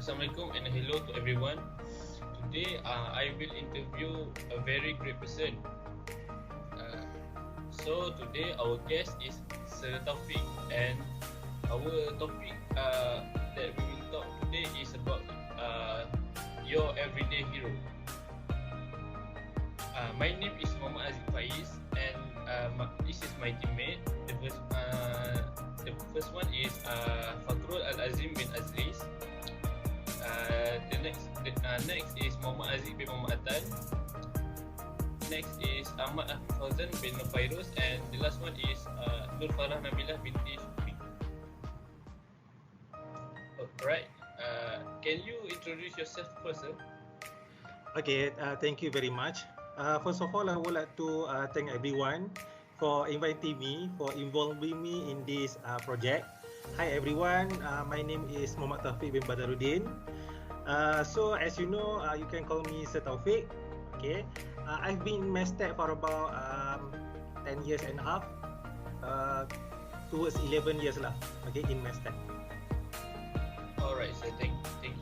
Assalamualaikum and hello to everyone. Today I will interview a very great person. So today our guest is Sir Taufiq, and our topic that we will talk today is about your everyday hero. My name is Muhammad Aziz Faiz, and this is my teammate. The first one is Fakrul Al-Azim bin Azriz. The next is Muhammad Aziz bin Muhammad Atan. Next is Ahmad Ahmad Fauzan bin Fairuz, and the last one is Nur Farah Nabilah binti Shufi. Alright, can you introduce yourself first, sir? Okay, thank you very much. First of all, I would like to thank everyone for inviting me, for involving me in this project. Hi everyone, my name is Muhammad Taufiq bin Badarudin. So as you know, you can call me Sir Taufiq. Okay, I've been in Mestec for about 10 years and a half, towards 11 years lah. Okay, in Mestec. Alright, sir. Thank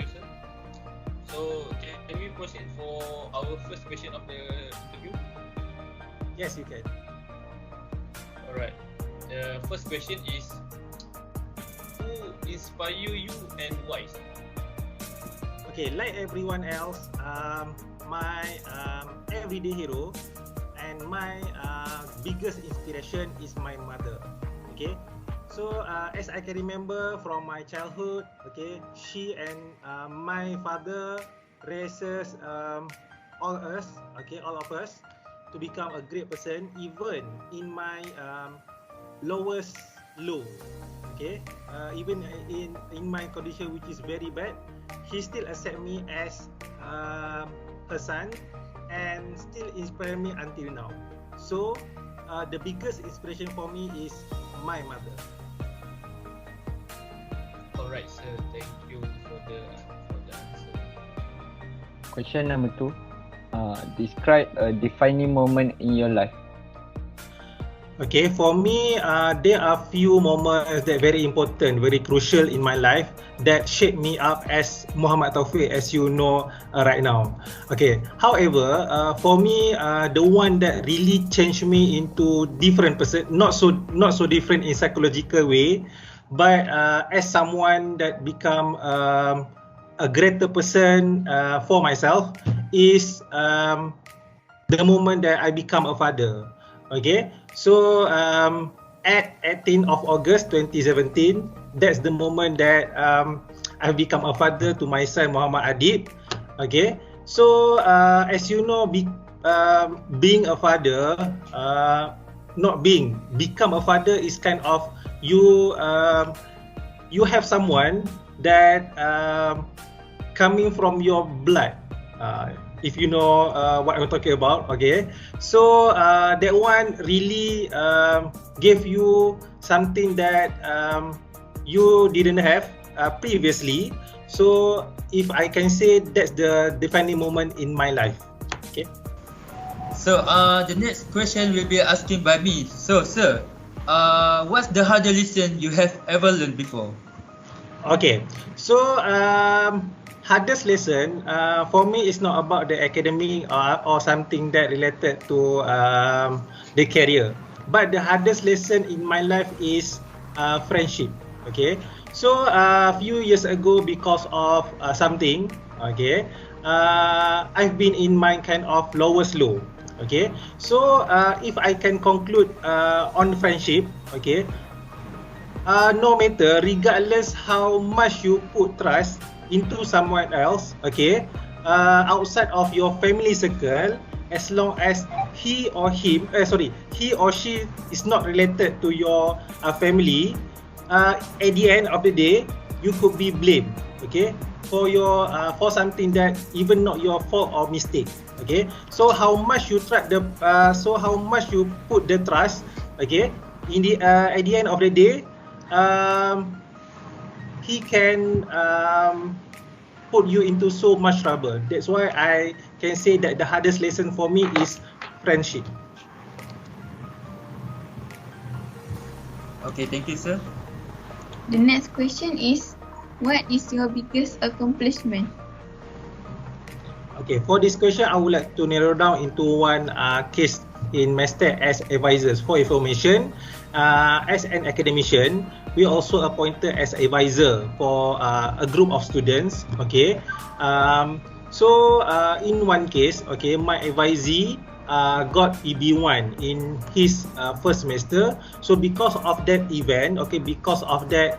you, sir. So can we proceed for our first question of the interview? Yes, you can. Alright. The first question is, who inspire you and why? Okay, like everyone else, my everyday hero and my biggest inspiration is my mother. Okay, so as I can remember from my childhood, okay, she and my father raises all of us to become a great person, even in my lowest low. Okay, even in my condition which is very bad, she still accept me as her son and still inspire me until now. So the biggest inspiration for me is my mother. Alright, sir. Thank you for the answer. Question number 2. Describe a defining moment in your life. Okay, for me, there are few moments that very important, very crucial in my life that shape me up as Muhammad Taufiq, as you know right now. Okay, however, for me, the one that really changed me into different person, not so different in psychological way, but as someone that become a greater person for myself is the moment that I become a father. Okay, so at 18th of August 2017, that's the moment that I've become a father to my son Muhammad Adib. Okay, so as you know, being a father, become a father is kind of you have someone that coming from your blood. If you know what I'm talking about, okay. So that one really gave you something that you didn't have previously. So if I can say, that's the defining moment in my life. Okay. So the next question will be asking by me. So sir, what's the hardest lesson you have ever learned before? Okay. So hardest lesson for me is not about the academic or something that related to the career, but the hardest lesson in my life is friendship. Okay, so a few years ago, because of something, okay, I've been in my kind of lowest low. Okay, so if I can conclude on friendship, okay, no matter, regardless how much you put trust into someone else, okay, outside of your family circle, as long as he or she is not related to your family, at the end of the day, you could be blamed, okay, for something that even not your fault or mistake. Okay, so how much you put the trust, okay, in the at the end of the day, he can put you into so much trouble. That's why I can say that the hardest lesson for me is friendship. Okay, thank you, sir. The next question is, What is your biggest accomplishment? Okay, for this question, I would like to narrow down into one case in Mestec as advisors. For information, as an academician, we also appointed as advisor for a group of students. Okay, so in one case, okay, my advisee got EB1 in his first semester. So because of that event, okay, because of that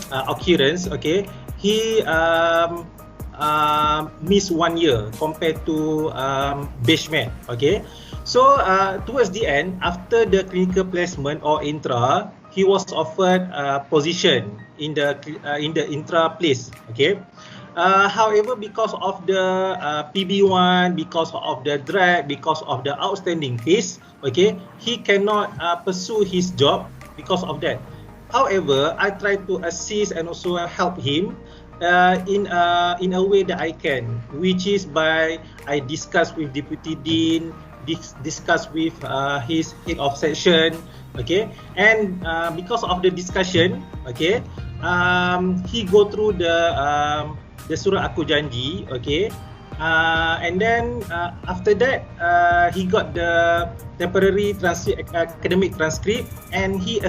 occurrence, okay, he missed 1 year compared to batchmate. Okay, so towards the end, after the clinical placement or intra, he was offered a position in the intra place. Okay, however, because of the PB1, because of the drag, because of the outstanding fees, okay, he cannot pursue his job because of that. However, I try to assist and also help him in a way that I can, which is by I discuss with Deputy Dean, discuss with his head of section, okay, and because of the discussion, okay, he go through the surat aku janji, okay, and then after that he got the temporary academic transcript and he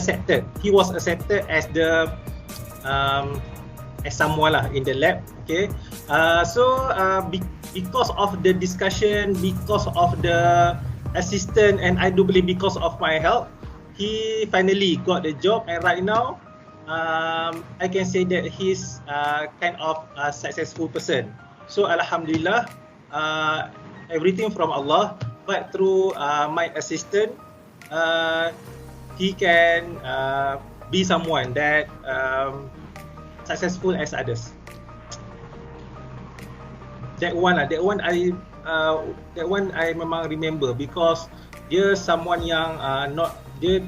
was accepted as the as someone lah in the lab. Okay, so because of the discussion, because of the assistant, and I do believe because of my help, he finally got the job, and right now I can say that he's kind of a successful person. So alhamdulillah, everything from Allah, but through my assistant, he can be someone that successful as others. That one I memang remember because dia someone yang not dia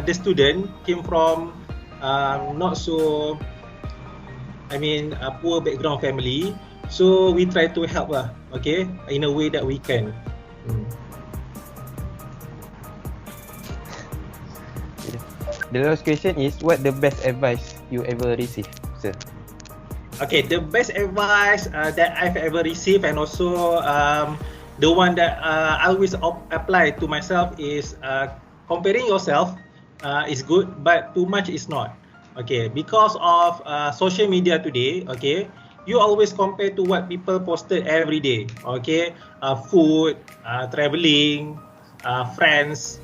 the student came from not so, I mean, poor background family, so we try to help lah, okay, in a way that we can. The last question is, what the best advice you ever received, sir? Okay, the best advice that I've ever received, and also the one that I always apply to myself is comparing yourself is good, but too much is not. Okay, because of social media today, okay, you always compare to what people posted every day. Okay, food, traveling, friends,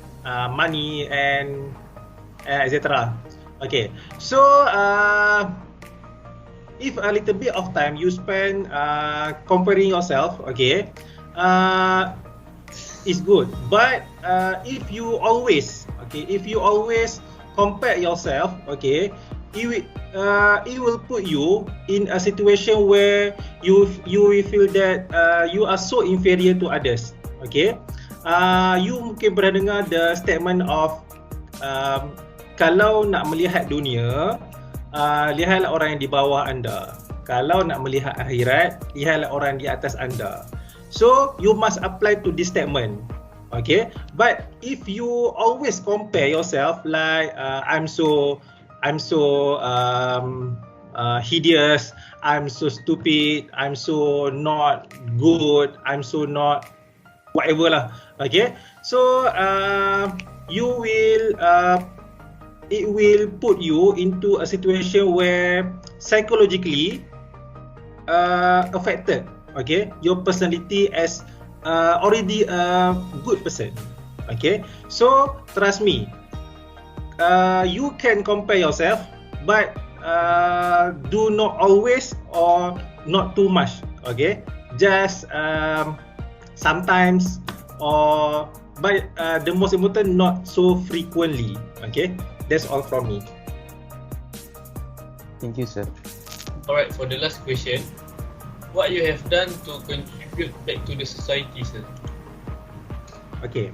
money, and etc. Okay, so if a little bit of time you spend comparing yourself, okay, is good. But if you always compare yourself, okay, it will put you in a situation where you will feel that you are so inferior to others. Okay, you mungkin pernah dengar the statement of kalau nak melihat dunia, lihatlah orang yang di bawah anda. Kalau nak melihat akhirat, lihatlah orang di atas anda. So you must apply to this statement. Okay, but if you always compare yourself like I'm so hideous, I'm so stupid, I'm so not good, I'm so not whatever lah. Okay, so it will put you into a situation where psychologically affected. Okay, your personality as already a good person. Okay, so trust me, you can compare yourself, but do not always or not too much. Okay, just sometimes, or but the most important, not so frequently. Okay, that's all from me. Thank you, sir. Alright, for the last question, what you have done to contribute back to the society, sir? Okay,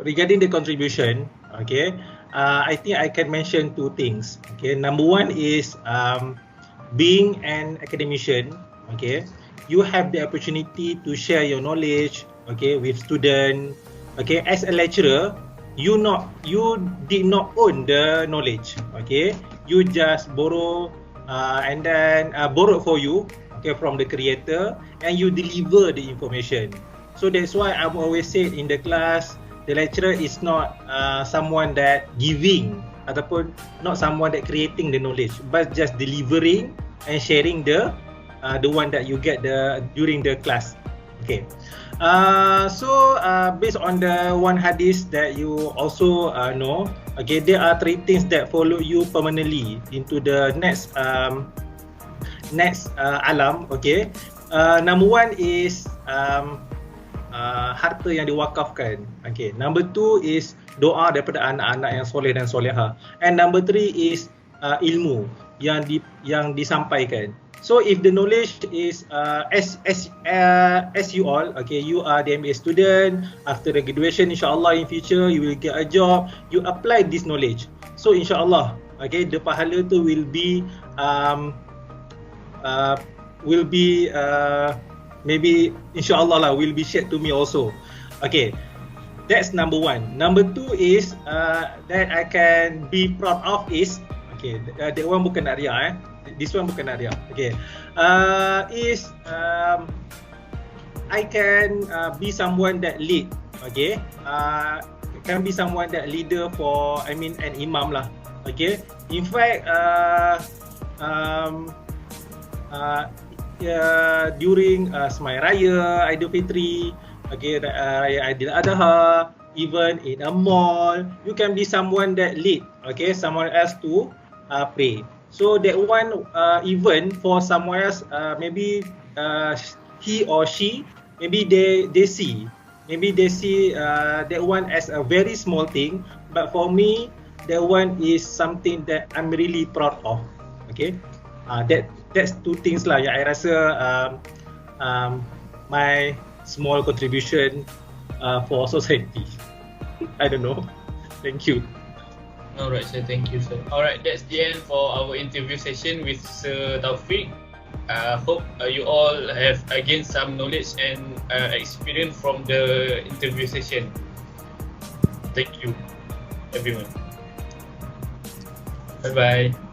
regarding the contribution, okay, I think I can mention two things. Okay, number one is being an academician. Okay, you have the opportunity to share your knowledge, okay, with students. Okay, as a lecturer, you did not own the knowledge. Okay, you just borrow and then borrowed for you, okay, from the creator, and you deliver the information. So that's why I've always said in the class, the lecturer is not someone that giving ataupun not someone that creating the knowledge, but just delivering and sharing the one that you get during the class. Okay. So based on the one hadith that you also know, okay, there are 3 things that follow you permanently into the next alam. Okay. Number 1 is harta yang diwakafkan. Okay. Number 2 is doa daripada anak-anak yang soleh dan soleha. And number 3 is ilmu yang disampaikan. So if the knowledge is as you all, okay, you are the MBA student, after the graduation, insyaAllah in future you will get a job, you apply this knowledge. So insyaAllah, okay, the pahala tu will be maybe insyaAllah lah will be shared to me also. Okay, that's number 1. Number 2 is that I can be proud of is, okay, that one bukan nak riak this one bukan nak riak. Okay, is I can be someone that lead. Okay, can be someone that leader for, I mean an imam lah. Okay, in fact during Semai Raya, Aidilfitri, okay, Raya Aidil Adha, even in a mall, you can be someone that lead, okay, someone else to pray. So that one even for someone else, maybe he or she, maybe they see that one as a very small thing, but for me that one is something that I'm really proud of. Okay, that's 2 things lah yang I rasa my small contribution for society. I don't know. Thank you. Alright, sir. Thank you, sir. Alright, that's the end for our interview session with Sir Taufiq. Hope you all have gained some knowledge and experience from the interview session. Thank you, everyone. Bye-bye.